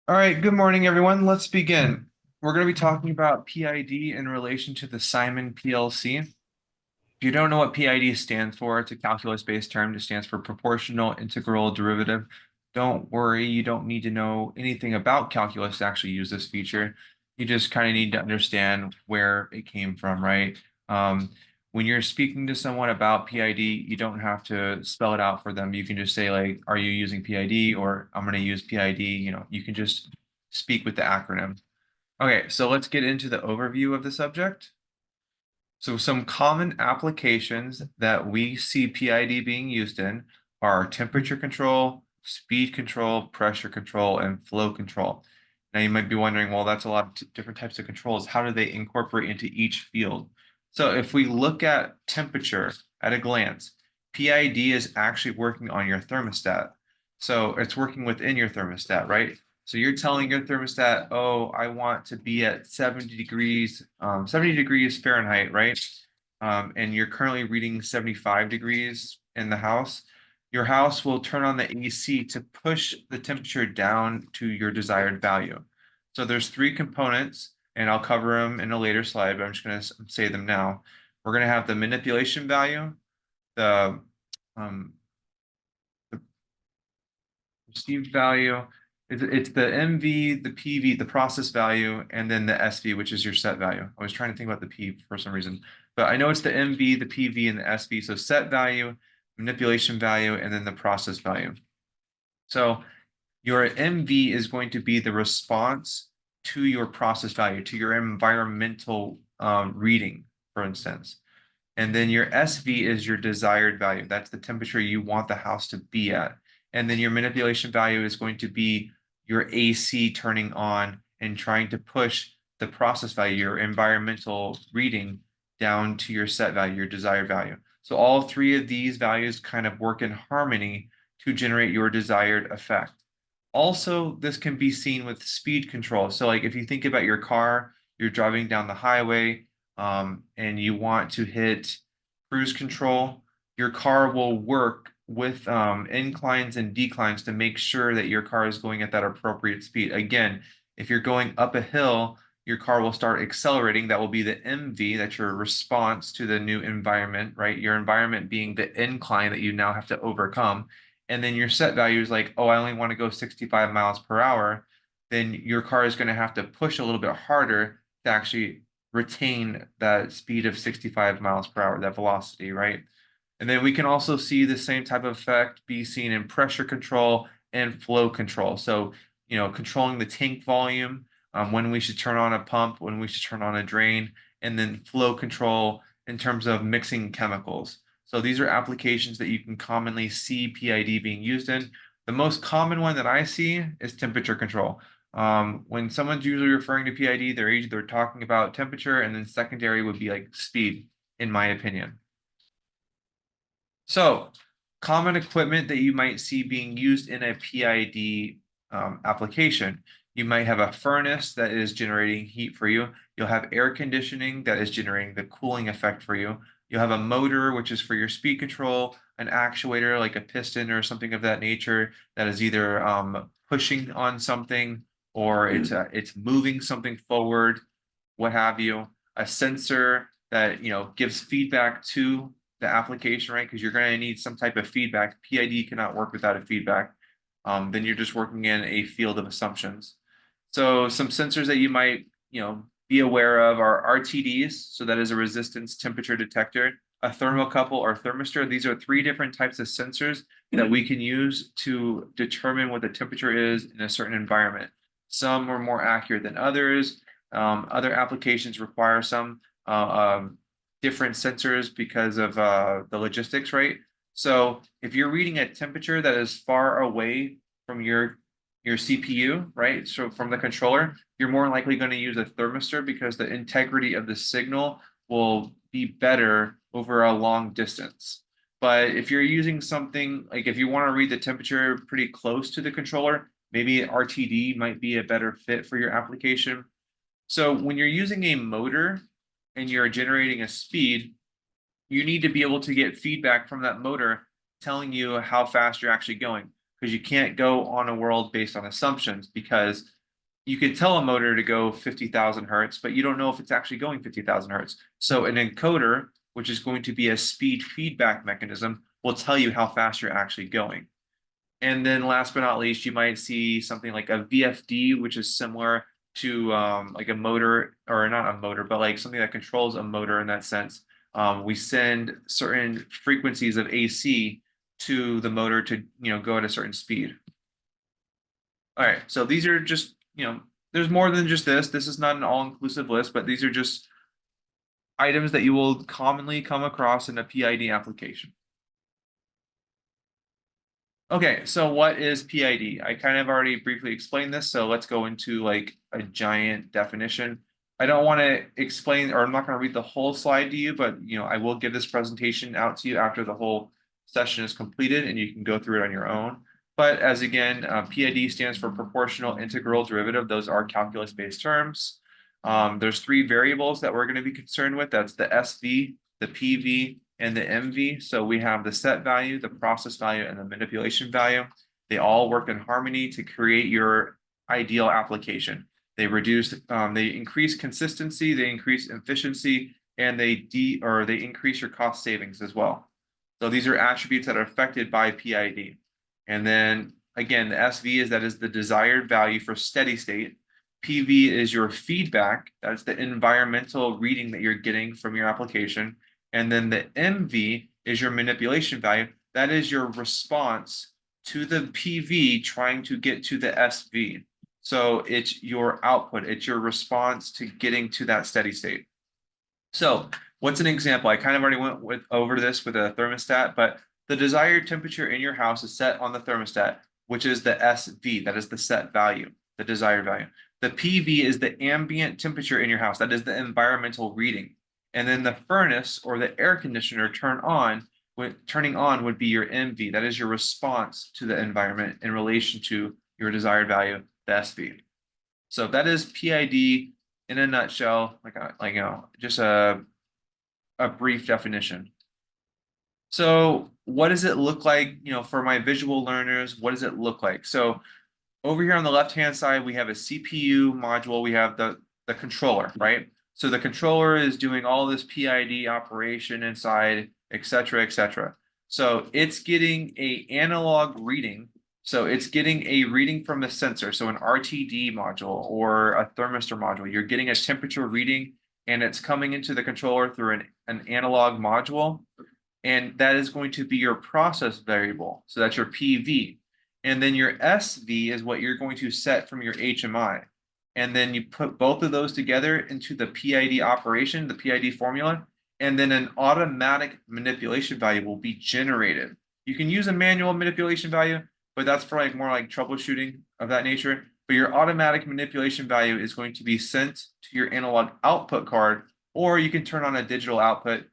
All right, good morning, everyone. Let's begin. We're going to be talking about PID in relation to the CIMON PLC. If you don't know what PID stands for, it's a calculus-based term. It stands for proportional integral derivative. Don't worry, you don't need to know anything about calculus to actually use this feature. You just kind of need to understand where it came from, right? When you're speaking to someone about PID, you don't have to spell it out for them. You can just say like, are you using PID or I'm going to use PID. You can just speak with the acronym. Okay, so let's get into the overview of the subject. So some common applications that we see PID being used in are temperature control, speed control, pressure control, and flow control. Now you might be wondering, well, that's a lot of different types of controls. How do they incorporate into each field? So if we look at temperature at a glance, PID is actually working on your thermostat. So it's working within your thermostat, right? So you're telling your thermostat, oh, I want to be at 70 degrees Fahrenheit, right? And you're currently reading 75 degrees in the house. Your house will turn on the AC to push the temperature down to your desired value. So there's three components, and I'll cover them in a later slide, but I'm just going to say them now. We're going to have the manipulation value, the um, received value. It's the MV, the PV, the process value, and then the SV, which is your set value. I was trying to think about the P for some reason, but I know it's the MV, the PV, and the SV. So set value, manipulation value, and then the process value. So your MV is going to be the response to your process value, to your environmental reading, for instance. And then your SV is your desired value. That's the temperature you want the house to be at. And then your manipulation value is going to be your AC turning on and trying to push the process value, your environmental reading, down to your set value, your desired value. So all three of these values kind of work in harmony to generate your desired effect. Also, this can be seen with speed control. So like if you think about your car, you're driving down the highway, and you want to hit cruise control, your car will work with inclines and declines to make sure that your car is going at that appropriate speed. Again, if you're going up a hill, your car will start accelerating. That will be the MV, that's your response to the new environment, right? Your environment being the incline that you now have to overcome. And then your set value is like, oh, I only want to go 65 miles per hour. Then your car is going to have to push a little bit harder to actually retain that speed of 65 miles per hour, that velocity, right? And then we can also see the same type of effect be seen in pressure control and flow control. So, controlling the tank volume, when we should turn on a pump, when we should turn on a drain, and then flow control in terms of mixing chemicals. So these are applications that you can commonly see PID being used in. The most common one that I see is temperature control. When someone's usually referring to PID, they're talking about temperature, and then secondary would be like speed, in my opinion. So, common equipment that you might see being used in a PID application. You might have a furnace that is generating heat for you. You'll have air conditioning that is generating the cooling effect for you. You'll have a motor, which is for your speed control, an actuator like a piston or something of that nature that is either pushing on something or it's moving something forward, what have you. A sensor that gives feedback to the application, right? Because you're going to need some type of feedback. PID cannot work without a feedback. Then you're just working in a field of assumptions. So some sensors that you might, be aware of are RTDs. So that is a resistance temperature detector, a thermocouple or thermistor. These are three different types of sensors that we can use to determine what the temperature is in a certain environment. Some are more accurate than others. Other applications require some different sensors because of the logistics, right? So if you're reading a temperature that is far away from your CPU, right? So from the controller, you're more likely going to use a thermistor because the integrity of the signal will be better over a long distance. But if you're using something like if you want to read the temperature pretty close to the controller, maybe RTD might be a better fit for your application. So when you're using a motor and you're generating a speed, you need to be able to get feedback from that motor telling you how fast you're actually going. because you can't go on a world based on assumptions, because you could tell a motor to go 50,000 hertz, but you don't know if it's actually going 50,000 hertz. So an encoder, which is going to be a speed feedback mechanism, will tell you how fast you're actually going. And then last but not least, you might see something like a VFD, which is similar to like a motor, or not a motor, but like something that controls a motor in that sense. We send certain frequencies of AC to the motor to go at a certain speed. All right, so these are just, there's more than just this. This is not an all-inclusive list, but these are just items that you will commonly come across in a PID application. Okay, so what is PID? I kind of already briefly explained this, so let's go into like a giant definition. I don't want to explain, or I'm not going to read the whole slide to you, but I will give this presentation out to you after the whole session is completed, and you can go through it on your own. But as again, PID stands for proportional integral derivative. Those are calculus-based terms. There's three variables that we're going to be concerned with. That's the SV, the PV, and the MV. So we have the set value, the process value, and the manipulation value. They all work in harmony to create your ideal application. They increase consistency, they increase efficiency, and they increase your cost savings as well. So these are attributes that are affected by PID. And then again, the SV is the desired value for steady state. PV is your feedback. That's the environmental reading that you're getting from your application. And then the MV is your manipulation value. That is your response to the PV trying to get to the SV. So it's your output. It's your response to getting to that steady state. So what's an example? I kind of already went over this with a thermostat, but the desired temperature in your house is set on the thermostat, which is the SV. That is the set value, the desired value. The PV is the ambient temperature in your house. That is the environmental reading. And then the furnace or the air conditioner turning on would be your MV. That is your response to the environment in relation to your desired value, the SV. So that is PID in a nutshell, just a brief definition. So what does it look like, for my visual learners? What does it look like? So over here on the left-hand side, we have a CPU module. We have the controller, right? So the controller is doing all this PID operation inside, et cetera, et cetera. So it's getting an analog reading. So it's getting a reading from the sensor. So an RTD module or a thermistor module, you're getting a temperature reading, and it's coming into the controller through an analog module. And that is going to be your process variable. So that's your PV. And then your SV is what you're going to set from your HMI. And then you put both of those together into the PID operation, the PID formula, and then an automatic manipulation value will be generated. You can use a manual manipulation value, but that's for more like troubleshooting of that nature. But your automatic manipulation value is going to be sent to your analog output card, or you can turn on a digital output.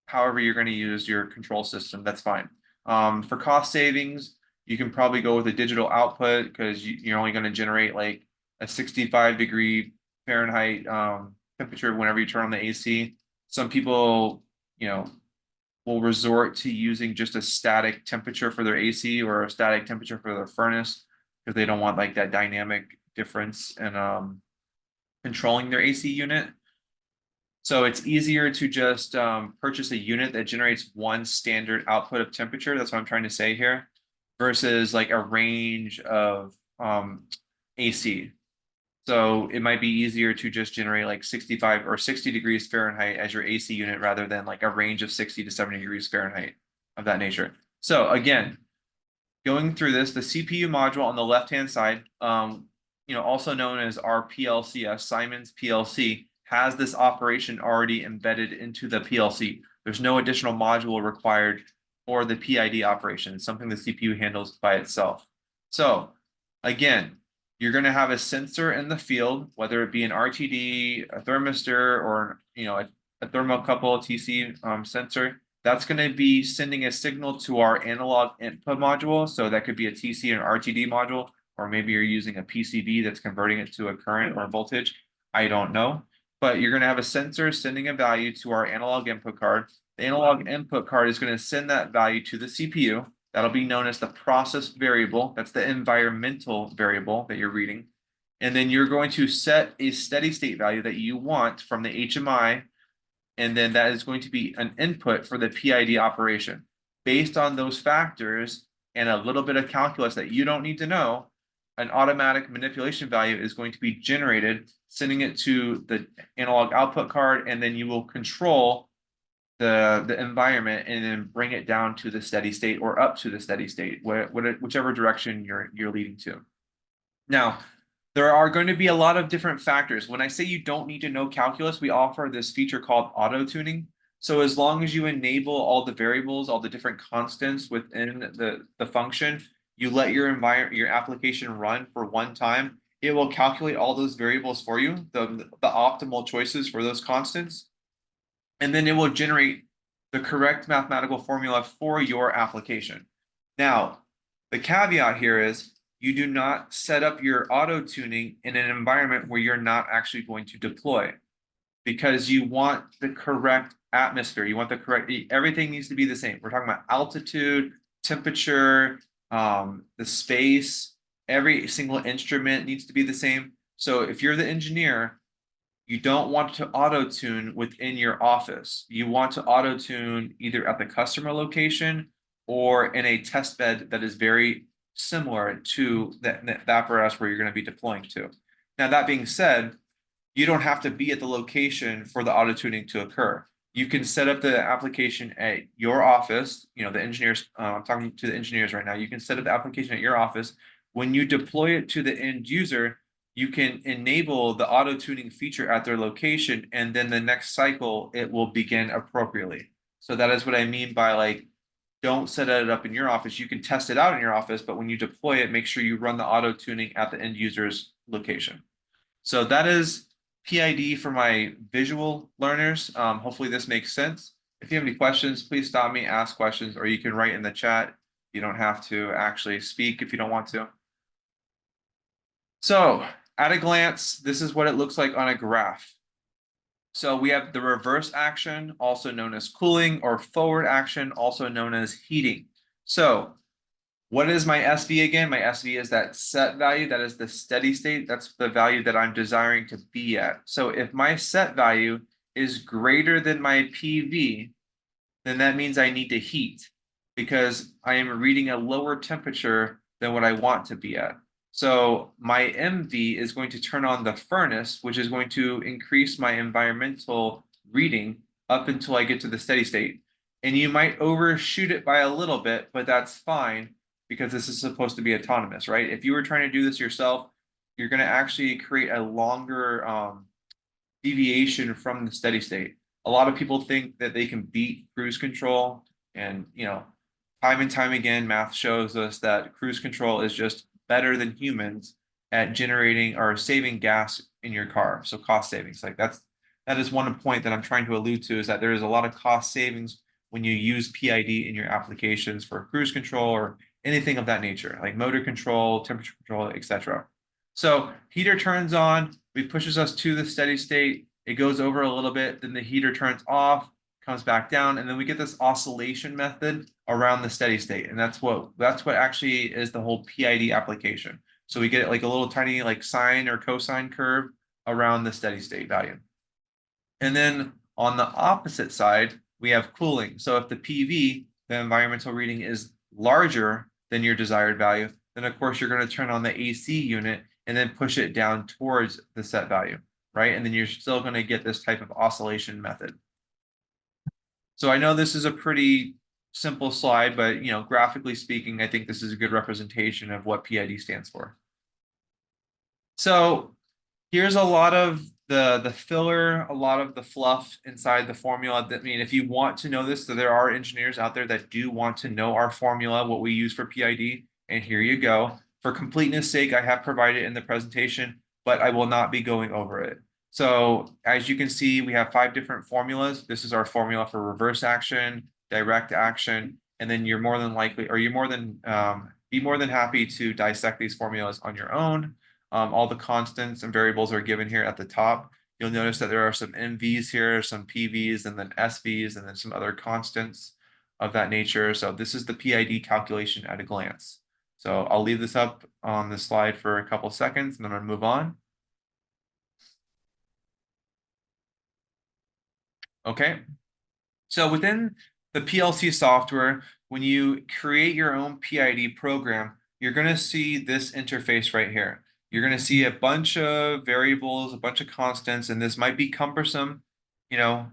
However you're going to use your control system, that's fine. For cost savings, you can probably go with a digital output because you're only going to generate like a 65-degree Fahrenheit temperature whenever you turn on the AC. Some people, will resort to using just a static temperature for their AC or a static temperature for their furnace because they don't want like that dynamic difference in controlling their AC unit. So it's easier to just purchase a unit that generates one standard output of temperature. That's what I'm trying to say here, versus like a range of AC. So it might be easier to just generate like 65 or 60 degrees Fahrenheit as your AC unit rather than like a range of 60 to 70 degrees Fahrenheit of that nature. So again, going through this, the CPU module on the left-hand side, also known as our PLC, CIMON's PLC, has this operation already embedded into the PLC. There's no additional module required for the PID operation. It's something the CPU handles by itself. So again, you're going to have a sensor in the field, whether it be an RTD, a thermistor, or a thermocouple TC sensor. That's going to be sending a signal to our analog input module. So that could be a TC and RTD module, or maybe you're using a PCB that's converting it to a current or voltage. I don't know. But you're going to have a sensor sending a value to our analog input card. The analog input card is going to send that value to the CPU. That'll be known as the process variable. That's the environmental variable that you're reading. And then you're going to set a steady state value that you want from the HMI. And then that is going to be an input for the PID operation. Based on those factors and a little bit of calculus that you don't need to know, an automatic manipulation value is going to be generated, sending it to the analog output card, and then you will control the environment and then bring it down to the steady state or up to the steady state, whichever direction you're leading to. Now, there are going to be a lot of different factors. When I say you don't need to know calculus, we offer this feature called auto tuning. So as long as you enable all the variables, all the different constants within the function, you let your application run for one time, it will calculate all those variables for you, the optimal choices for those constants, and then it will generate the correct mathematical formula for your application. Now, the caveat here is you do not set up your auto tuning in an environment where you're not actually going to deploy, because you want the correct atmosphere. You want the correct, everything needs to be the same. We're talking about altitude, temperature, the space, every single instrument needs to be the same. So if you're the engineer, you don't want to auto tune within your office. You want to auto tune either at the customer location or in a test bed that is very similar to the apparatus where you're going to be deploying to. Now, that being said, you don't have to be at the location for the auto tuning to occur. You can set up the application at your office. You know, the engineers, I'm talking to the engineers right now. You can set up the application at your office. When you deploy it to the end user, you can enable the auto tuning feature at their location, and then the next cycle, it will begin appropriately. So that is what I mean by, like, don't set it up in your office. You can test it out in your office, but when you deploy it, make sure you run the auto tuning at the end user's location. So that is PID for my visual learners. Hopefully this makes sense. If you have any questions, please stop me, ask questions, or you can write in the chat. You don't have to actually speak if you don't want to. So at a glance, this is what it looks like on a graph. So we have the reverse action, also known as cooling, or forward action, also known as heating. So what is my SV again? My SV is that set value. That is the steady state. That's the value that I'm desiring to be at. So if my set value is greater than my PV, then that means I need to heat, because I am reading a lower temperature than what I want to be at. So my MV is going to turn on the furnace, which is going to increase my environmental reading up until I get to the steady state. And you might overshoot it by a little bit, but that's fine, because this is supposed to be autonomous, right? If you were trying to do this yourself, you're going to actually create a longer deviation from the steady state. A lot of people think that they can beat cruise control, and time and time again, math shows us that cruise control is just better than humans at generating or saving gas in your car. So cost savings, like that is one point that I'm trying to allude to, is that there is a lot of cost savings when you use PID in your applications for cruise control or anything of that nature, like motor control, temperature control, etc. So heater turns on, it pushes us to the steady state. It goes over a little bit, then the heater turns off, comes back down, and then we get this oscillation method around the steady state. And that's what actually is the whole PID application. So we get like a little tiny like sine or cosine curve around the steady state value. And then on the opposite side, we have cooling. So if the PV, the environmental reading, is larger than your desired value, then of course you're going to turn on the AC unit and then push it down towards the set value, right? And then you're still going to get this type of oscillation method. So I know this is a pretty simple slide, but graphically speaking, I think this is a good representation of what PID stands for. So here's a lot of the filler, a lot of the fluff inside the formula. I mean, if you want to know this, so there are engineers out there that do want to know our formula, what we use for PID, and here you go. For completeness sake, I have provided in the presentation, but I will not be going over it. So as you can see, we have 5 different formulas. This is our formula for reverse action, direct action, and then you're more than likely, or you're more than be more than happy to dissect these formulas on your own. All the constants and variables are given here at the top. You'll notice that there are some MVs here, some PVs, and then SVs, and then some other constants. of that nature. So this is the PID calculation at a glance. So I'll leave this up on the slide for a couple seconds and then I'm gonna move on. Okay. So within the PLC software, when you create your own PID program, you're going to see this interface right here. You're going to see a bunch of variables, a bunch of constants, and this might be cumbersome, you know,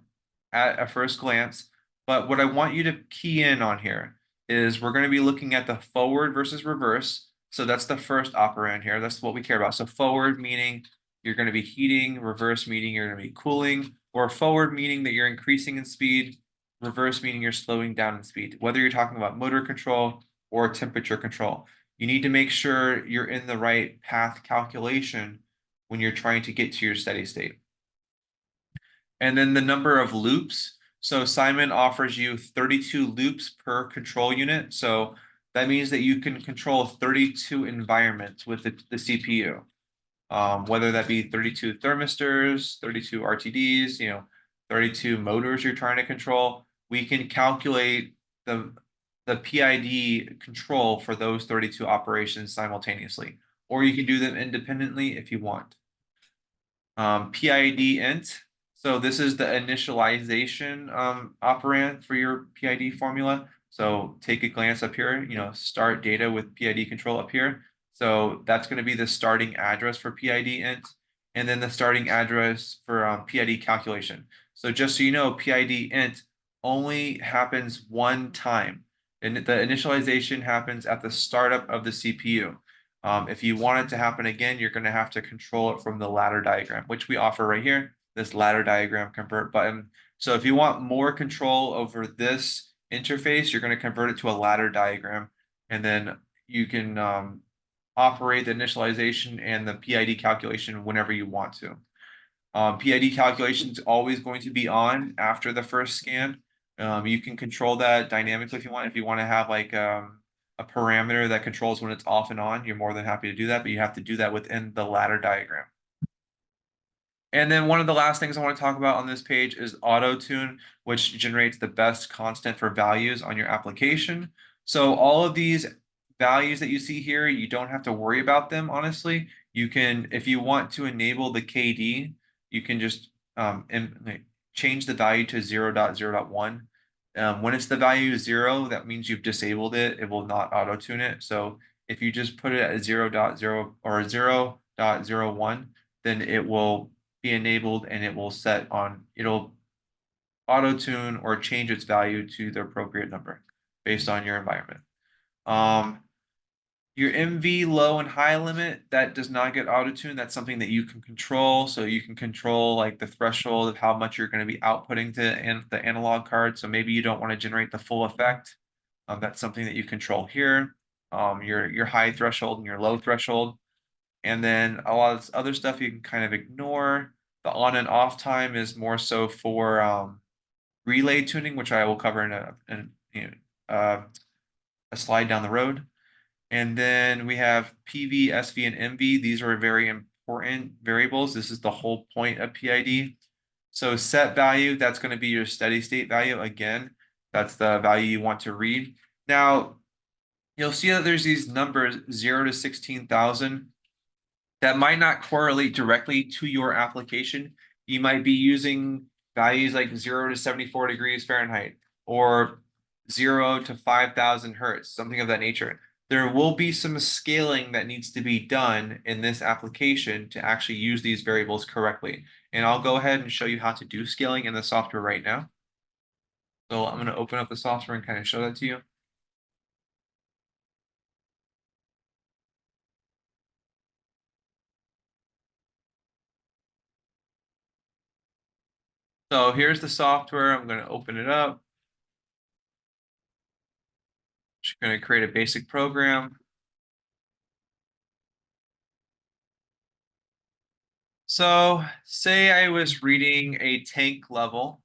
at a first glance. But what I want you to key in on here is we're going to be looking at the forward versus reverse. So that's the first operand here. That's what we care about. So forward meaning you're going to be heating, reverse meaning you're going to be cooling, or forward meaning that you're increasing in speed, reverse meaning you're slowing down in speed. Whether you're talking about motor control or temperature control, you need to make sure you're in the right path calculation when you're trying to get to your steady state. And then the number of loops. So CIMON offers you 32 loops per control unit. So that means that you can control 32 environments with the CPU. Whether that be 32 thermistors, 32 RTDs, 32 motors you're trying to control, we can calculate the PID control for those 32 operations simultaneously, or you can do them independently if you want. PID int. So this is the initialization operand for your PID formula. So take a glance up here, start data with PID control up here. So that's going to be the starting address for PID int, and then the starting address for PID calculation. So just so you know, PID int only happens one time, and the initialization happens at the startup of the CPU. If you want it to happen again, you're going to have to control it from the ladder diagram, which we offer right here, this ladder diagram convert button. So if you want more control over this interface, you're going to convert it to a ladder diagram, and then you can operate the initialization and the PID calculation whenever you want to. PID calculation is always going to be on after the first scan. You can control that dynamically if you want. If you want to have like a parameter that controls when it's off and on, you're more than happy to do that, but you have to do that within the ladder diagram. And then one of the last things I want to talk about on this page is auto tune, which generates the best constant for values on your application. So all of these values that you see here, you don't have to worry about them, honestly. You can, if you want to enable the KD, you can just change the value to 0.0.1. When it's the value 0, that means you've disabled it. It will not auto tune it. So if you just put it at 0.0 or 0.01, then it will be enabled and it will it'll auto tune or change its value to the appropriate number based on your environment. Your MV low and high limit, that does not get auto tuned. That's something that you can control. So you can control like the threshold of how much you're going to be outputting to the analog card. So maybe you don't want to generate the full effect. That's something that you control here. Your high threshold and your low threshold. And then a lot of this other stuff you can kind of ignore. The on and off time is more so for relay tuning, which I will cover in a slide down the road. And then we have PV, SV, and MV. These are very important variables. This is the whole point of PID. So set value, that's going to be your steady state value. Again, that's the value you want to read. Now, you'll see that there's these numbers 0 to 16,000 that might not correlate directly to your application. You might be using values like 0 to 74 degrees Fahrenheit or 0 to 5,000 hertz, something of that nature. There will be some scaling that needs to be done in this application to actually use these variables correctly. And I'll go ahead and show you how to do scaling in the software right now. So I'm going to open up the software and kind of show that to you. So here's the software. I'm going to open it up. Just going to create a basic program. So say I was reading a tank level,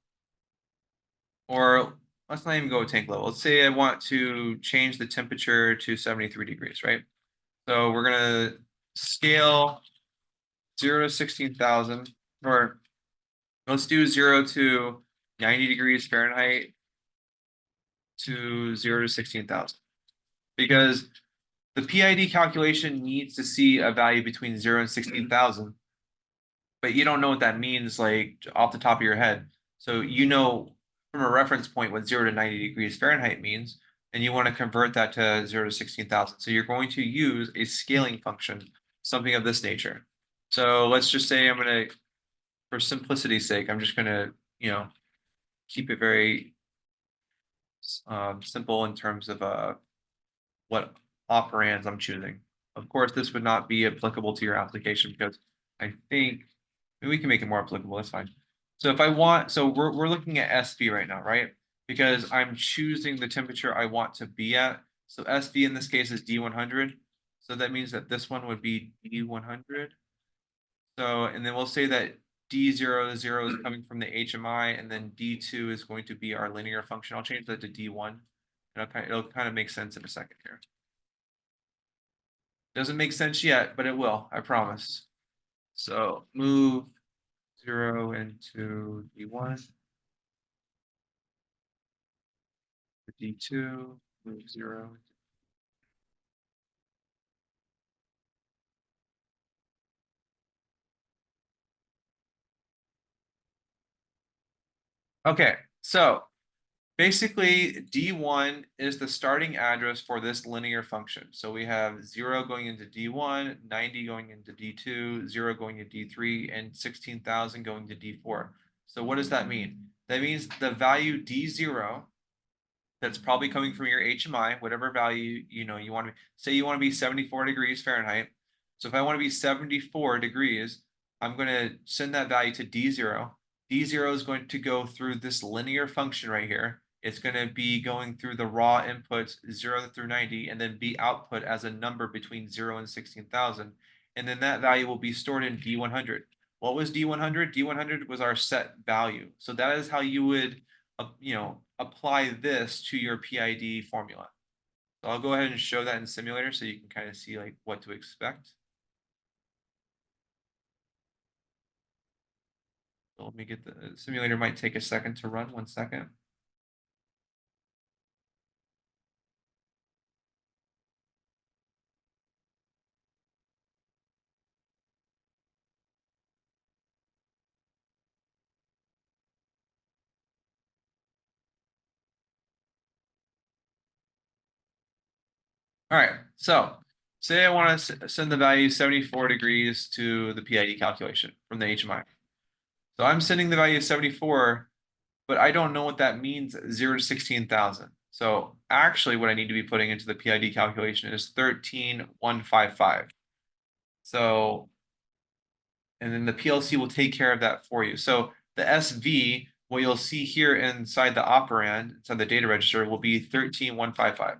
or let's not even go with tank level. Let's say I want to change the temperature to 73 degrees, right? So we're going to scale 0 to 16,000, or let's do 0 to 90 degrees Fahrenheit. to 0 to 16,000. Because the PID calculation needs to see a value between 0 and 16,000, but you don't know what that means like off the top of your head. So you know from a reference point what 0 to 90 degrees Fahrenheit means, and you want to convert that to 0 to 16,000. So you're going to use a scaling function, something of this nature. So let's just say I'm going to, for simplicity's sake, I'm just going to, keep it very simple in terms of what operands I'm choosing. Of course, this would not be applicable to your application because I think maybe we can make it more applicable. That's fine. So if I want, so we're looking at SV right now, right? Because I'm choosing the temperature I want to be at. So SV in this case is D100. So that means that this one would be D100. So, and then we'll say that D0 is coming from the HMI, and then D2 is going to be our linear function. I'll change that to D1. It'll kind of make sense in a second here. Doesn't make sense yet, but it will, I promise. So move 0 into D1, D2, move 0. Okay, so basically D1 is the starting address for this linear function. So we have 0 going into D1, 90 going into D2, 0 going into D3, and 16,000 going to D4. So what does that mean? That means the value D0 that's probably coming from your HMI, whatever value you want to say you want to be 74 degrees Fahrenheit. So if I want to be 74 degrees, I'm going to send that value to D0. D0 is going to go through this linear function right here. It's going to be going through the raw inputs 0 through 90 and then be output as a number between 0 and 16,000. And then that value will be stored in D100. What was D100? D100 was our set value. So that is how you would apply this to your PID formula. So I'll go ahead and show that in simulator so you can kind of see like what to expect. So let me get the simulator might take a second to run, 1 second. All right, so say I want to send the value 74 degrees to the PID calculation from the HMI. So I'm sending the value of 74, but I don't know what that means 0 to 16,000. So actually what I need to be putting into the PID calculation is 13,155. So, and then the PLC will take care of that for you. So the SV, what you'll see here inside the operand, inside the data register, will be 13,155.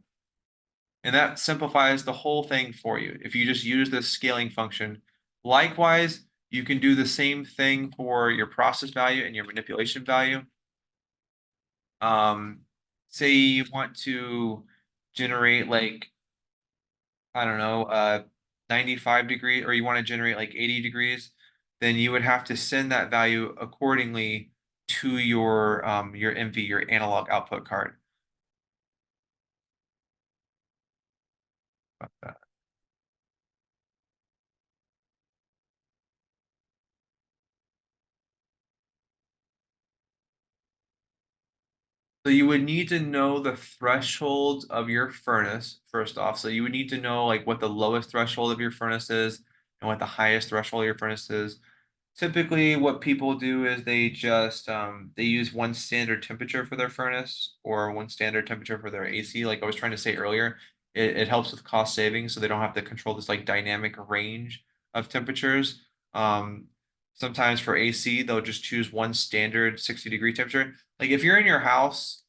And that simplifies the whole thing for you if you just use this scaling function. Likewise, you can do the same thing for your process value and your manipulation value. Say you want to generate like, I don't know, 95 degree, or you want to generate like 80 degrees, then you would have to send that value accordingly to your MV, your analog output card. About that. So you would need to know the thresholds of your furnace first off. So you would need to know like what the lowest threshold of your furnace is and what the highest threshold of your furnace is. Typically, what people do is they just they use one standard temperature for their furnace or one standard temperature for their AC. Like I was trying to say earlier, it helps with cost savings, so they don't have to control this like dynamic range of temperatures. Sometimes for AC, they'll just choose one standard 60-degree temperature. Like if you're in your house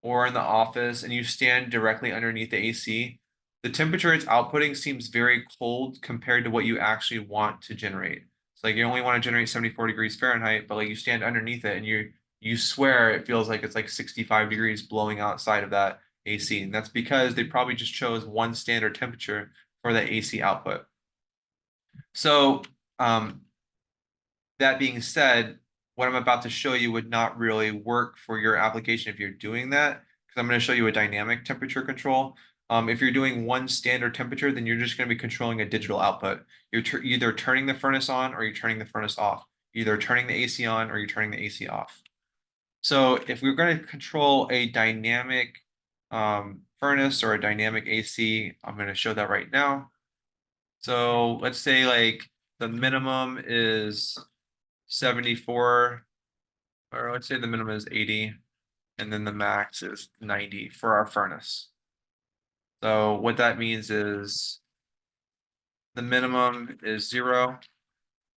or in the office and you stand directly underneath the AC, the temperature it's outputting seems very cold compared to what you actually want to generate. It's like you only want to generate 74 degrees Fahrenheit, but like you stand underneath it and you swear it feels like it's like 65 degrees blowing outside of that AC. And that's because they probably just chose one standard temperature for the AC output. So that being said, what I'm about to show you would not really work for your application if you're doing that, because I'm going to show you a dynamic temperature control. If you're doing one standard temperature, then you're just going to be controlling a digital output. You're either turning the furnace on or you're turning the furnace off. Either turning the AC on or you're turning the AC off. So if we're going to control a dynamic furnace or a dynamic AC, I'm going to show that right now. So let's say like the minimum is 74, or let's say the minimum is 80, and then the max is 90 for our furnace. So what that means is the minimum is 0,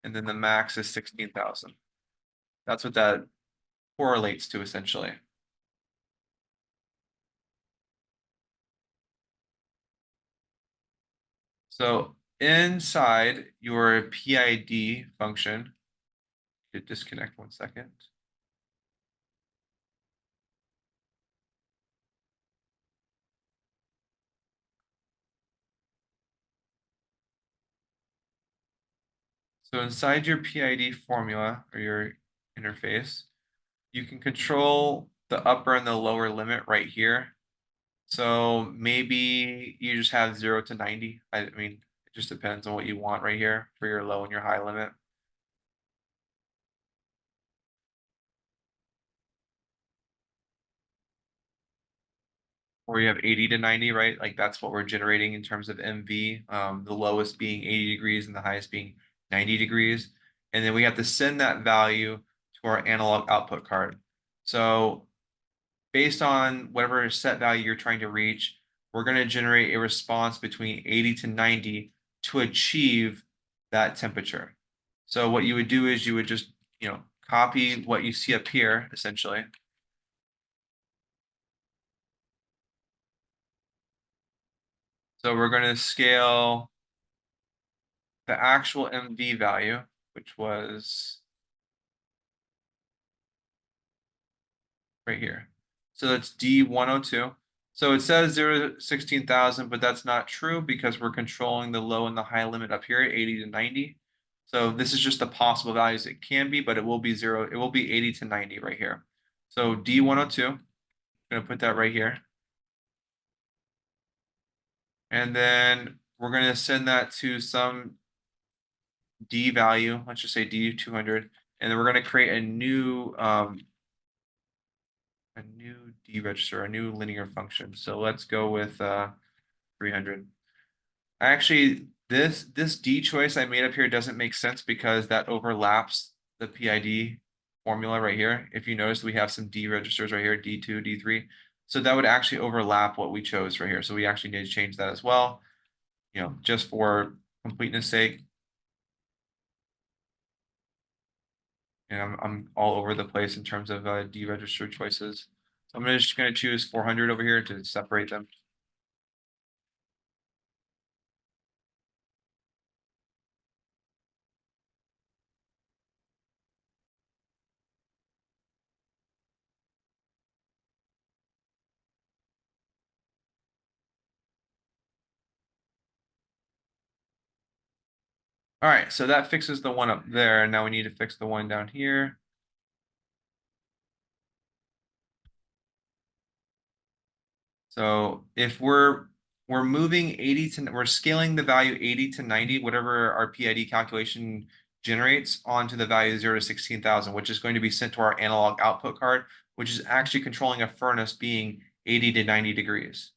and then the max is 16,000. That's what that correlates to essentially. So inside your PID function, disconnect 1 second. So inside your PID formula or your interface, you can control the upper and the lower limit right here. So maybe you just have 0 to 90. I mean, it just depends on what you want right here for your low and your high limit. Or you have 80 to 90, right? Like that's what we're generating in terms of MV, the lowest being 80 degrees and the highest being 90 degrees. And then we have to send that value to our analog output card. So based on whatever set value you're trying to reach, we're going to generate a response between 80 to 90 to achieve that temperature. So what you would do is you would just, copy what you see up here, essentially. So we're going to scale the actual MV value, which was right here. So that's D102. So it says 0 to 16,000, but that's not true because we're controlling the low and the high limit up here, 80 to 90. So this is just the possible values it can be, but it will be 0. It will be 80 to 90 right here. So D102, I'm going to put that right here. And then we're going to send that to some D value. Let's just say D200. And then we're going to create a new D register, a new linear function. So let's go with 300. Actually, this D choice I made up here doesn't make sense because that overlaps the PID formula right here. If you notice, we have some D registers right here, D2, D3. So that would actually overlap what we chose right here. So we actually need to change that as well, just for completeness sake. And I'm all over the place in terms of D register choices. So I'm just going to choose 400 over here to separate them. All right, so that fixes the one up there. Now we need to fix the one down here. So if we're moving 80 to, we're scaling the value 80 to 90, whatever our PID calculation generates onto the value 0 to 16,000, which is going to be sent to our analog output card, which is actually controlling a furnace being 80 to 90 degrees.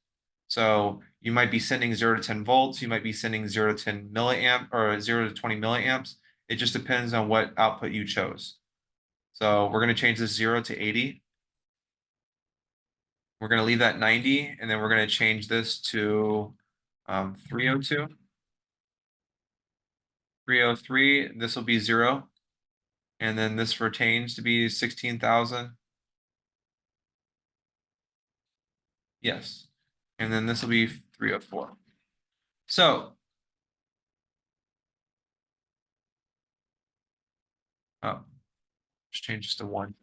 So you might be sending 0 to 10 volts, you might be sending 0 to 10 milliamp or 0 to 20 milliamps. It just depends on what output you chose. So we're going to change this 0 to 80. We're going to leave that 90, and then we're going to change this to 302. 303, this will be 0. And then this retains to be 16,000. Yes. And then this will be 304. So, just change this to 1.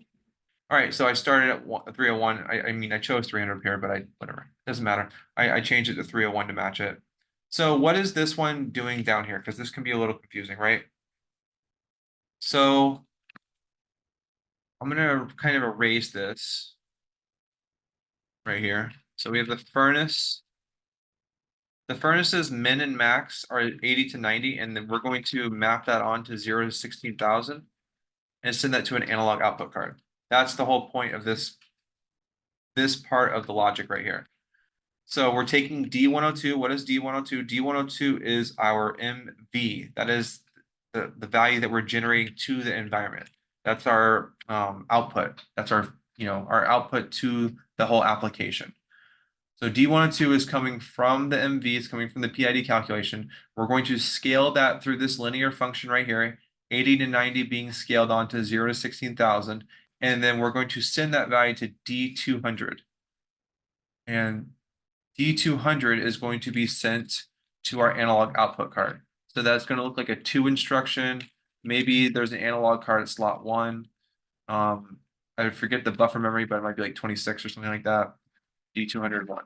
All right, so I started at 301. I mean, I chose 300 here, but whatever. Doesn't matter. I changed it to 301 to match it. So what is this one doing down here? Because this can be a little confusing, right? So I'm going to kind of erase this. right here. So we have the furnace. The furnace's min and max are 80 to 90, and then we're going to map that onto 0 to 16,000 and send that to an analog output card. That's the whole point of this part of the logic right here. So we're taking D102. What is D102? D102 is our MV. That is the value that we're generating to the environment. That's our output. That's our, our output to the whole application. So D102 is coming from the MV, it's coming from the PID calculation. We're going to scale that through this linear function right here, 80 to 90 being scaled onto 0 to 16,000. And then we're going to send that value to D200. And D200 is going to be sent to our analog output card. So that's going to look like a 2 instruction. Maybe there's an analog card at slot 1. I forget the buffer memory, but it might be like 26 or something like that. D201.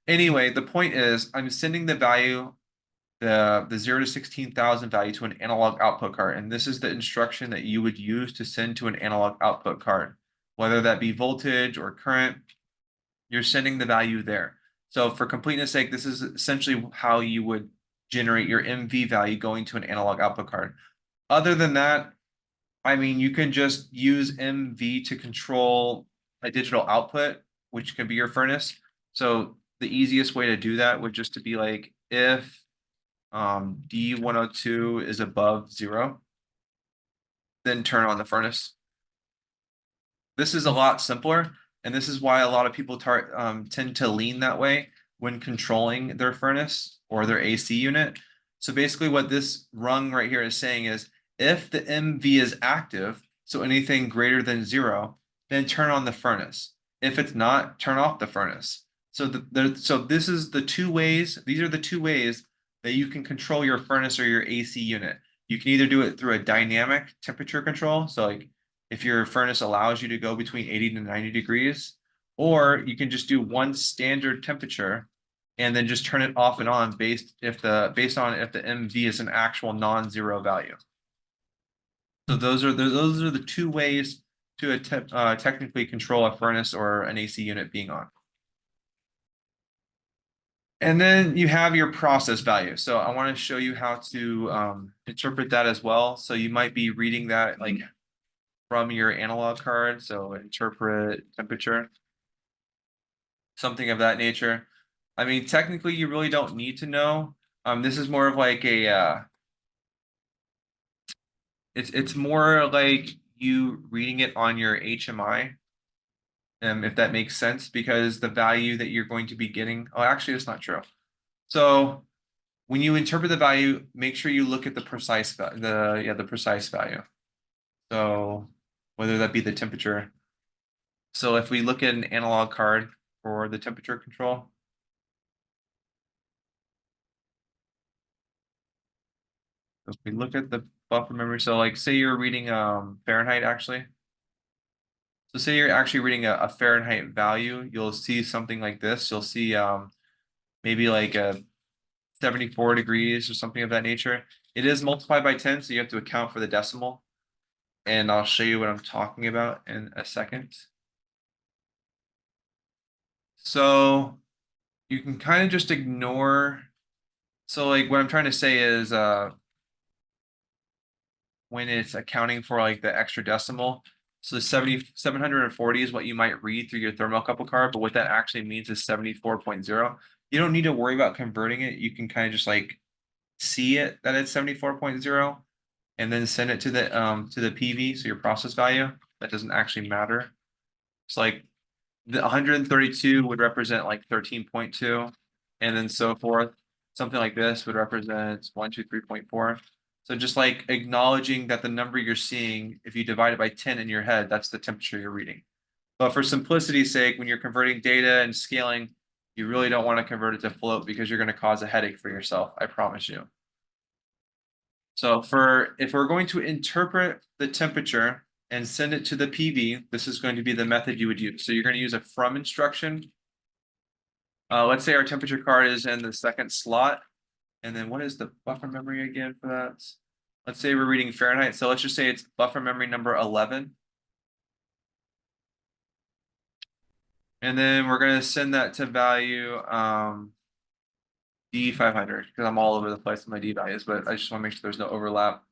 Anyway, the point is I'm sending the value, the 0 to 16,000 value to an analog output card. And this is the instruction that you would use to send to an analog output card. Whether that be voltage or current, you're sending the value there. So for completeness sake, this is essentially how you would generate your MV value going to an analog output card. Other than that, I mean, you can just use MV to control a digital output, which can be your furnace. So the easiest way to do that would just to be like if D102 is above 0, then turn on the furnace. This is a lot simpler, and this is why a lot of people tend to lean that way when controlling their furnace or their AC unit. So basically what this rung right here is saying is if the MV is active, so anything greater than 0, then turn on the furnace. If it's not, turn off the furnace. So so this is the two ways, these are the two ways that you can control your furnace or your AC unit. You can either do it through a dynamic temperature control, so like if your furnace allows you to go between 80 to 90 degrees, or you can just do one standard temperature and then just turn it off and on based on if the MV is an actual non-zero value. So those are the two ways to technically control a furnace or an AC unit being on. And then you have your process value. So I want to show you how to interpret that as well. So you might be reading that like from your analog card. So interpret temperature, something of that nature. I mean, technically, you really don't need to know. This is more of like a it's more like you reading it on your HMI, if that makes sense, because the value that you're going to be getting. Oh, actually, that's not true. So when you interpret the value, make sure you look at the precise the precise value. So whether that be the temperature. So if we look at an analog card for the temperature control, if we look at the buffer memory, so like say you're reading Fahrenheit actually. So say you're actually reading a Fahrenheit value, you'll see something like this. You'll see maybe like a 74 degrees or something of that nature. It is multiplied by 10, so you have to account for the decimal. And I'll show you what I'm talking about in a second. So you can kind of just ignore. So like what I'm trying to say is when it's accounting for like the extra decimal. So the 740 is what you might read through your thermocouple card, but what that actually means is 74.0. You don't need to worry about converting it. You can kind of just like see it that it's 74.0 and then send it to the PV, so your process value. That doesn't actually matter. It's like the 132 would represent like 13.2, and then so forth. Something like this would represent 123.4. So just like acknowledging that the number you're seeing, if you divide it by 10 in your head, that's the temperature you're reading. But for simplicity's sake, when you're converting data and scaling, you really don't want to convert it to float because you're going to cause a headache for yourself, I promise you. So if we're going to interpret the temperature and send it to the PV, this is going to be the method you would use. So you're going to use a from instruction. Let's say our temperature card is in the second slot. And then what is the buffer memory again for that? Let's say we're reading Fahrenheit. So let's just say it's buffer memory number 11. And then we're going to send that to value D500 because I'm all over the place with my D values, but I just want to make sure there's no overlap.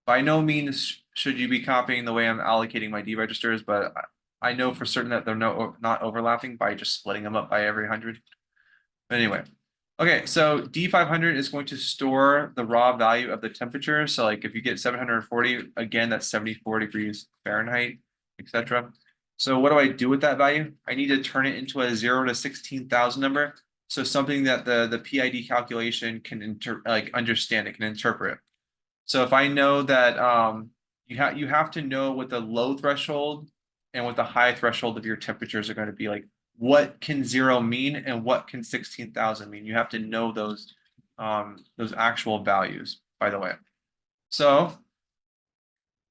By no means should you be copying the way I'm allocating my D registers, but I know for certain that they're not overlapping by just splitting them up by every 100. But anyway, okay, so D500 is going to store the raw value of the temperature. So like if you get 740, again, that's 74 degrees Fahrenheit, etc. So what do I do with that value? I need to turn it into a 0 to 16,000 number. So something that the PID calculation can understand, it can interpret. So if I know that you have to know what the low threshold and what the high threshold of your temperatures are going to be, like what can 0 mean and what can 16,000 mean. You have to know those actual values, by the way. So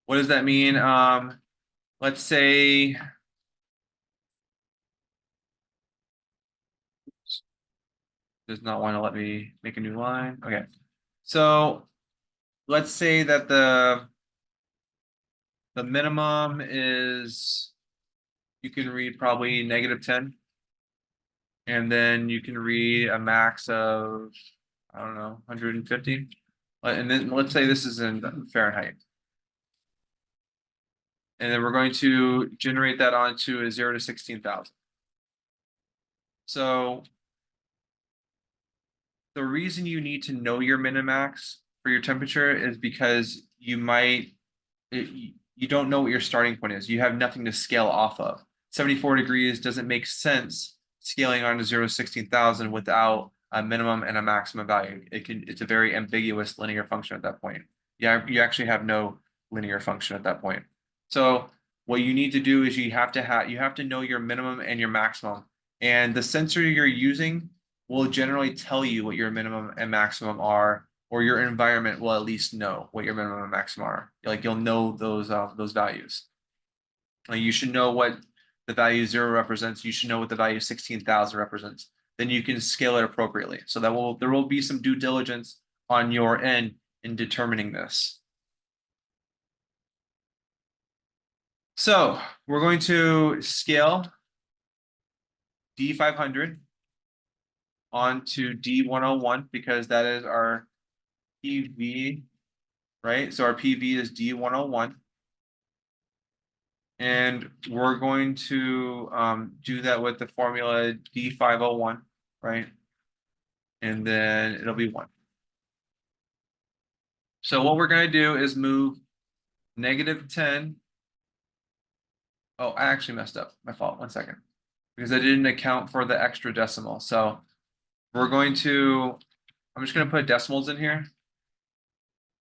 what does that mean? Let's say does not want to let me make a new line. Okay. So let's say that the minimum is, you can read probably -10. And then you can read a max of, I don't know, 150. And then let's say this is in Fahrenheit. And then we're going to generate that onto a 0 to 16,000. So the reason you need to know your minimax for your temperature is because you don't know what your starting point is. You have nothing to scale off of. 74 degrees doesn't make sense scaling on to 0 to 16,000 without a minimum and a maximum value. It's a very ambiguous linear function at that point. Yeah, you actually have no linear function at that point. So what you need to do is you have to know your minimum and your maximum. And the sensor you're using will generally tell you what your minimum and maximum are, or your environment will at least know what your minimum and maximum are. Like you'll know those values. Like you should know what the value 0 represents. You should know what the value 16,000 represents. Then you can scale it appropriately. So there will be some due diligence on your end in determining this. So we're going to scale D500 onto D101 because that is our PV, right? So our PV is D101. And we're going to do that with the formula D501, right? And then it'll be 1. So what we're going to do is move -10. Oh, I actually messed up. My fault. 1 second. Because I didn't account for the extra decimal. So we're going to, I'm just going to put decimals in here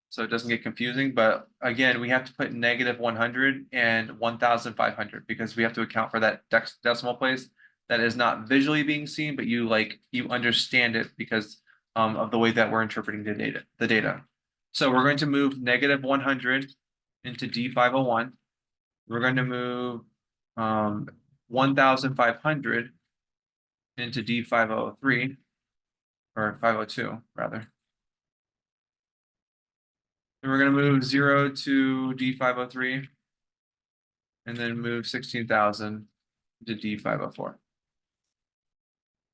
so it doesn't get confusing. But again, we have to put -100 and 1,500 because we have to account for that decimal place that is not visually being seen, but you understand it because of the way that we're interpreting the data. So we're going to move -100 into D501. We're going to move 1,500 into D503, or 502 rather. And we're going to move 0 to D503 and then move 16,000 to D504.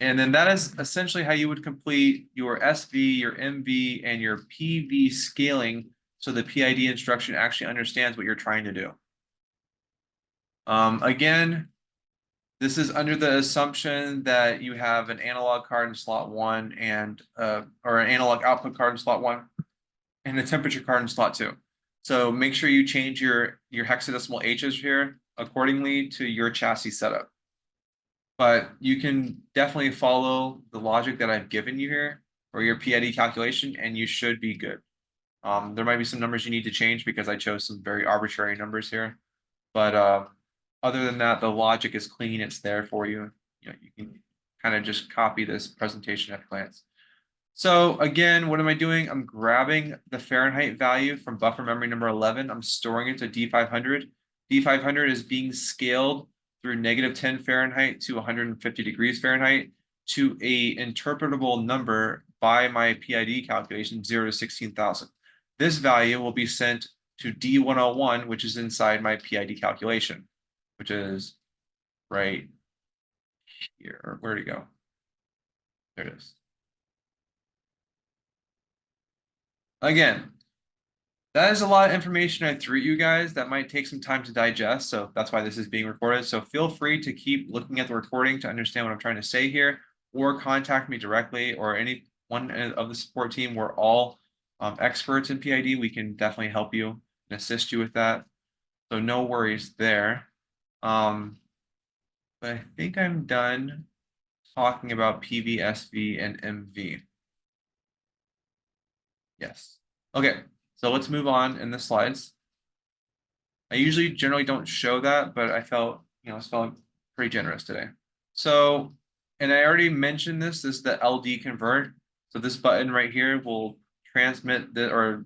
And then that is essentially how you would complete your SV, your MV, and your PV scaling so the PID instruction actually understands what you're trying to do. Again, this is under the assumption that you have an analog card in slot 1 and or an analog output card in slot 1 and a temperature card in slot 2. So make sure you change your hexadecimal H's here accordingly to your chassis setup. But you can definitely follow the logic that I've given you here or your PID calculation, and you should be good. There might be some numbers you need to change because I chose some very arbitrary numbers here. But other than that, the logic is clean. It's there for you. You can kind of just copy this presentation at a glance. So again, what am I doing? I'm grabbing the Fahrenheit value from buffer memory number 11. I'm storing it to D500. D500 is being scaled through -10 Fahrenheit to 150 degrees Fahrenheit to a interpretable number by my PID calculation, 0 to 16,000. This value will be sent to D101, which is inside my PID calculation, which is right here, or where'd it go? There it is. Again, that is a lot of information I threw at you guys that might take some time to digest. So that's why this is being recorded. So feel free to keep looking at the recording to understand what I'm trying to say here, or contact me directly, or any one of the support team. We're all experts in PID. We can definitely help you and assist you with that. So no worries there. But I think I'm done talking about PV, SV, and MV. Yes. Okay, so let's move on in the slides. I usually generally don't show that, but I felt, I felt pretty generous today. So, and I already mentioned this is the LD convert. So this button right here will transmit the or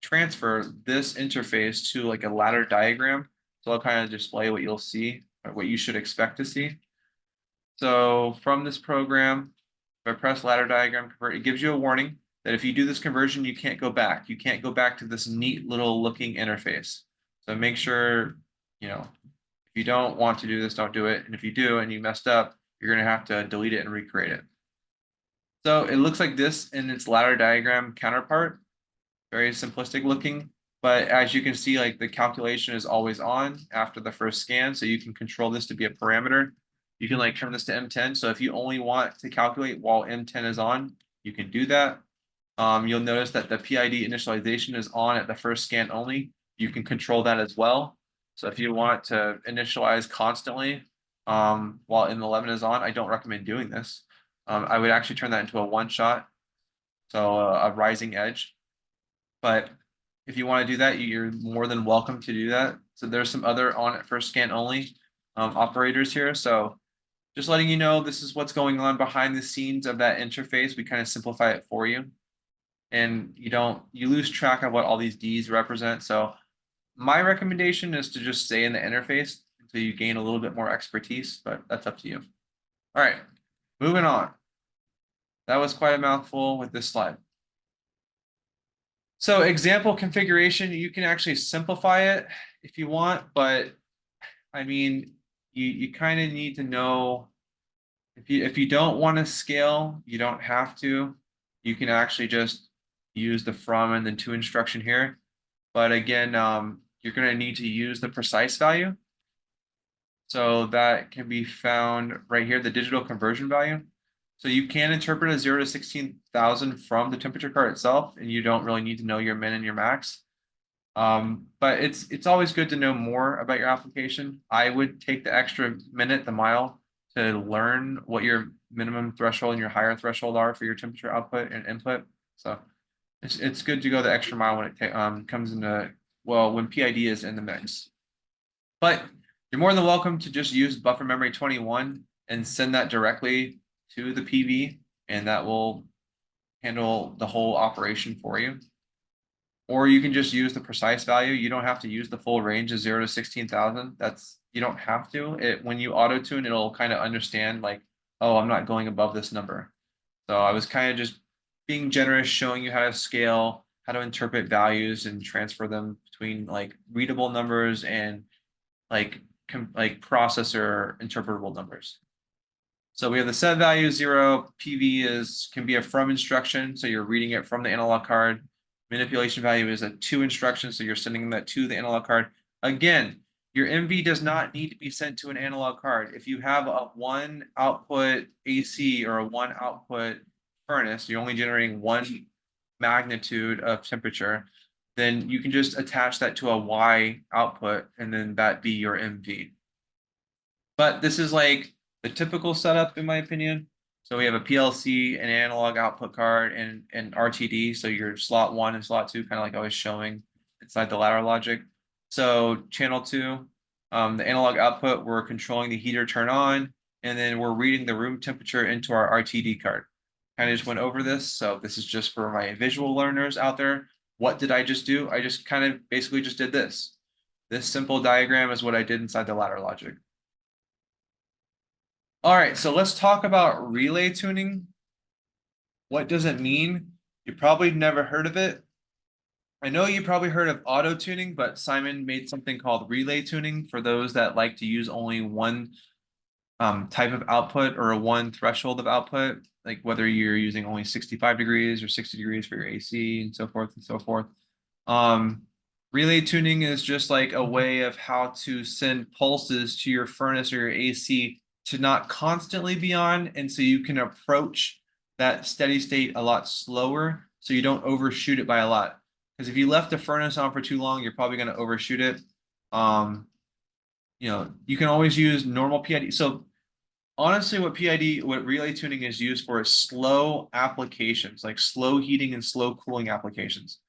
transfer this interface to like a ladder diagram. So I'll kind of display what you'll see or what you should expect to see. So from this program, if I press ladder diagram convert, it gives you a warning that if you do this conversion, you can't go back. You can't go back to this neat little looking interface. So make sure, if you don't want to do this, don't do it. And if you do and you messed up, you're going to have to delete it and recreate it. So it looks like this in its ladder diagram counterpart, very simplistic looking. But as you can see, like the calculation is always on after the first scan. So you can control this to be a parameter. You can like turn this to M10. So if you only want to calculate while M10 is on, you can do that. You'll notice that the PID initialization is on at the first scan only. You can control that as well. So if you want to initialize constantly while M11 is on, I don't recommend doing this. I would actually turn that into a one shot, so a rising edge. But if you want to do that, you're more than welcome to do that. So there's some other on at first scan only operators here. So just letting you know, this is what's going on behind the scenes of that interface. We kind of simplify it for you. And you lose track of what all these Ds represent. So my recommendation is to just stay in the interface until you gain a little bit more expertise, but that's up to you. All right, moving on. That was quite a mouthful with this slide. So example configuration, you can actually simplify it if you want, but I mean, you kind of need to know if you don't want to scale, you don't have to. You can actually just use the from and then to instruction here. But again, you're going to need to use the precise value. So that can be found right here, the digital conversion value. So you can interpret a 0 to 16,000 from the temperature card itself, and you don't really need to know your min and your max. But it's always good to know more about your application. I would take the extra minute, the mile, to learn what your minimum threshold and your higher threshold are for your temperature output and input. So it's good to go the extra mile when it comes into, well, when PID is in the mix. But you're more than welcome to just use buffer memory 21 and send that directly to the PV, and that will handle the whole operation for you. Or you can just use the precise value. You don't have to use the full range of 0 to 16,000. You don't have to. When you auto tune, it'll kind of understand like, oh, I'm not going above this number. So I was kind of just being generous, showing you how to scale, how to interpret values and transfer them between like readable numbers and like processor interpretable numbers. So we have the set value 0. PV can be a from instruction, so you're reading it from the analog card. Manipulation value is a to instruction, so you're sending that to the analog card. Again, your MV does not need to be sent to an analog card. If you have a one output AC or a one output furnace, you're only generating one magnitude of temperature, then you can just attach that to a Y output and then that be your MV. But this is like the typical setup in my opinion. So we have a PLC, an analog output card, and an RTD. So your slot 1 and slot 2, kind of like I was showing inside the ladder logic. So channel 2, the analog output, we're controlling the heater turn on, and then we're reading the room temperature into our RTD card. Kind of just went over this. So this is just for my visual learners out there. What did I just do? I just kind of basically just did this. This simple diagram is what I did inside the ladder logic. All right, so let's talk about relay tuning. What does it mean? You probably never heard of it. I know you probably heard of auto tuning, but CIMON made something called relay tuning for those that like to use only one type of output or a one threshold of output, like whether you're using only 65 degrees or 60 degrees for your AC and so forth and so forth. Um, relay tuning is just like a way of how to send pulses to your furnace or your AC to not constantly be on, and so you can approach that steady state a lot slower so you don't overshoot it by a lot. Because if you left the furnace on for too long, you're probably going to overshoot it. You can always use normal PID. So honestly, what relay tuning is used for is slow applications, like slow heating and slow cooling applications.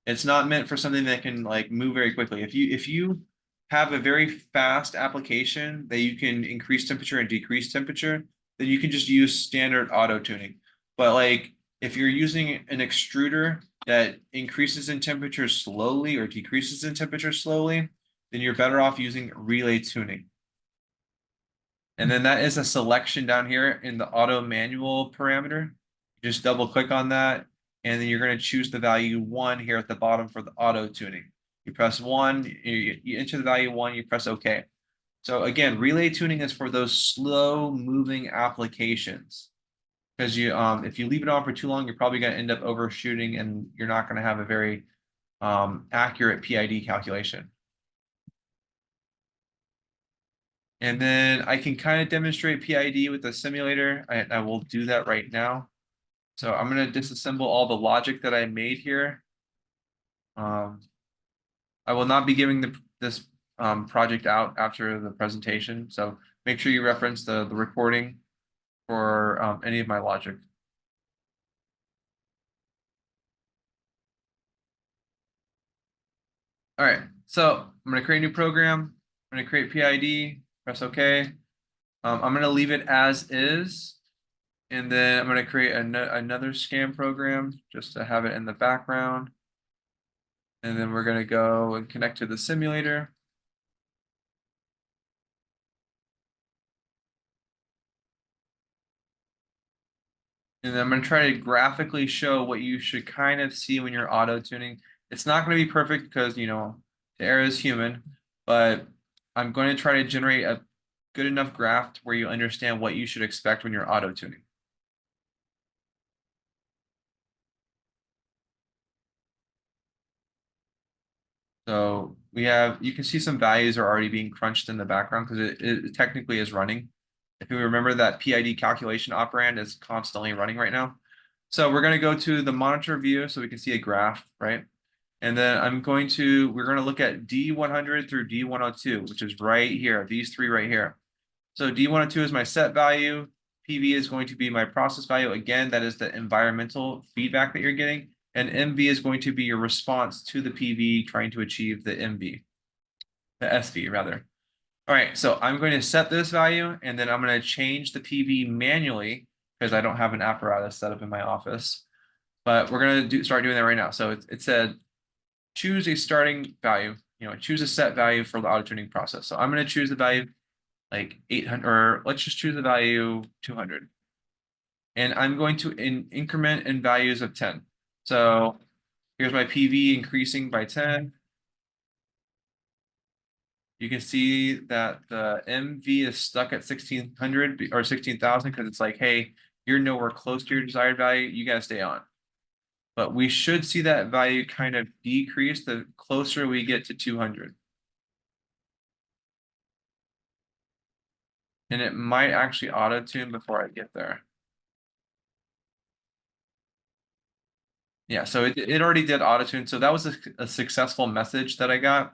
It's not meant for something that can like move very quickly. If you have a very fast application that you can increase temperature and decrease temperature, then you can just use standard auto tuning. But like if you're using an extruder that increases in temperature slowly or decreases in temperature slowly, then you're better off using relay tuning. And then that is a selection down here in the auto manual parameter. Just double click on that, and then you're going to choose the value 1 here at the bottom for the auto tuning. You press 1, you enter the value 1, you press OK. So again, relay tuning is for those slow moving applications. Because if you leave it on for too long, you're probably going to end up overshooting and you're not going to have a very accurate PID calculation. And then I can kind of demonstrate PID with the simulator. I will do that right now. So I'm going to disassemble all the logic that I made here. I will not be giving this project out after the presentation. So make sure you reference the recording for any of my logic. All right, so I'm going to create a new program. I'm going to create PID, press OK. I'm going to leave it as is. And then I'm going to create another scan program just to have it in the background. And then we're going to go and connect to the simulator. And then I'm going to try to graphically show what you should kind of see when you're auto tuning. It's not going to be perfect because, the error is human, but I'm going to try to generate a good enough graph where you understand what you should expect when you're auto tuning. So you can see some values are already being crunched in the background because it technically is running. If you remember that PID calculation operand is constantly running right now. So we're going to go to the monitor view so we can see a graph, right? And then we're going to look at D100 through D102, which is right here, these three right here. So D102 is my set value. PV is going to be my process value. Again, that is the environmental feedback that you're getting. And MV is going to be your response to the PV trying to achieve the MV, the SV rather. All right, so I'm going to set this value and then I'm going to change the PV manually because I don't have an apparatus set up in my office. But we're going to start doing that right now. So it said choose a starting value, choose a set value for the auto tuning process. So I'm going to choose the value like 800, or let's just choose the value 200. And I'm going to increment in values of 10. So here's my PV increasing by 10. You can see that the MV is stuck at 1600 or 16,000 because it's like, hey, you're nowhere close to your desired value. You got to stay on. But we should see that value kind of decrease the closer we get to 200. And it might actually auto tune before I get there. Yeah, so it already did auto tune. So that was a successful message that I got.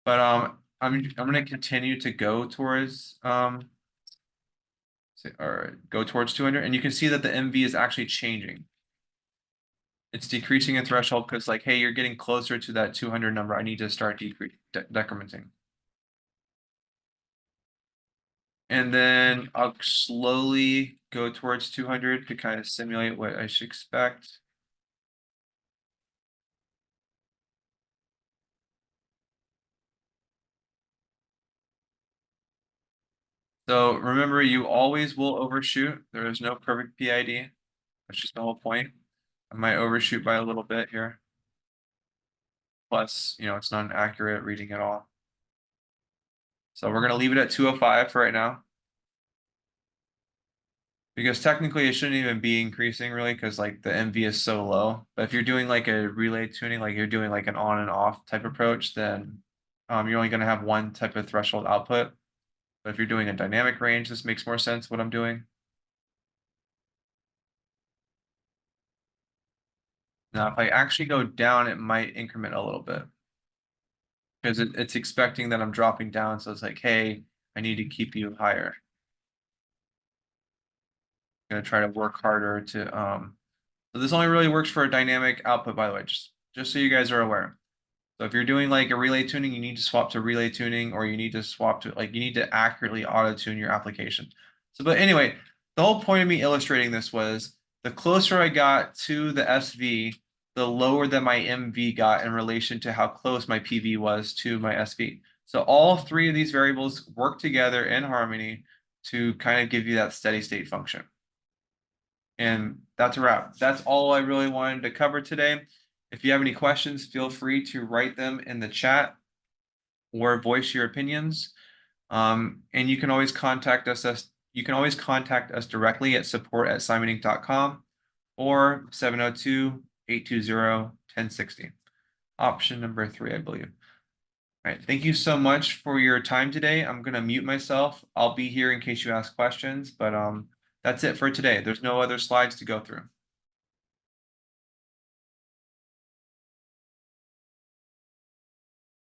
But I'm gonna continue to go towards or go towards 200, and you can see that the MV is actually changing. It's decreasing in threshold because like, hey, you're getting closer to that 200 number. I need to start decrementing. And then I'll slowly go towards 200 to kind of simulate what I should expect. So remember, you always will overshoot. There is no perfect PID. That's just the whole point. I might overshoot by a little bit here. Plus, it's not an accurate reading at all. So we're going to leave it at 205 for right now. Because technically it shouldn't even be increasing really because like the MV is so low. But if you're doing like a relay tuning, like you're doing like an on and off type approach, then you're only going to have one type of threshold output. But if you're doing a dynamic range, this makes more sense what I'm doing. Now, if I actually go down, it might increment a little bit because it's expecting that I'm dropping down. So it's like, hey, I need to keep you higher. I'm gonna try to work harder to so this only really works for a dynamic output, by the way, just so you guys are aware. So if you're doing like a relay tuning, you need to swap to relay tuning, or you need to swap to like you need to accurately auto tune your application. So, but anyway, the whole point of me illustrating this was the closer I got to the SV, the lower that my MV got in relation to how close my PV was to my SV. So all three of these variables work together in harmony to kind of give you that steady state function. And that's a wrap. That's all I really wanted to cover today. If you have any questions, feel free to write them in the chat or voice your opinions. And you can always contact us. You can always contact us directly at support@cimoninc.com or 702-820-1060. Option number 3, I believe. All right. Thank you so much for your time today. I'm gonna mute myself. I'll be here in case you ask questions, but that's it for today. There's no other slides to go through.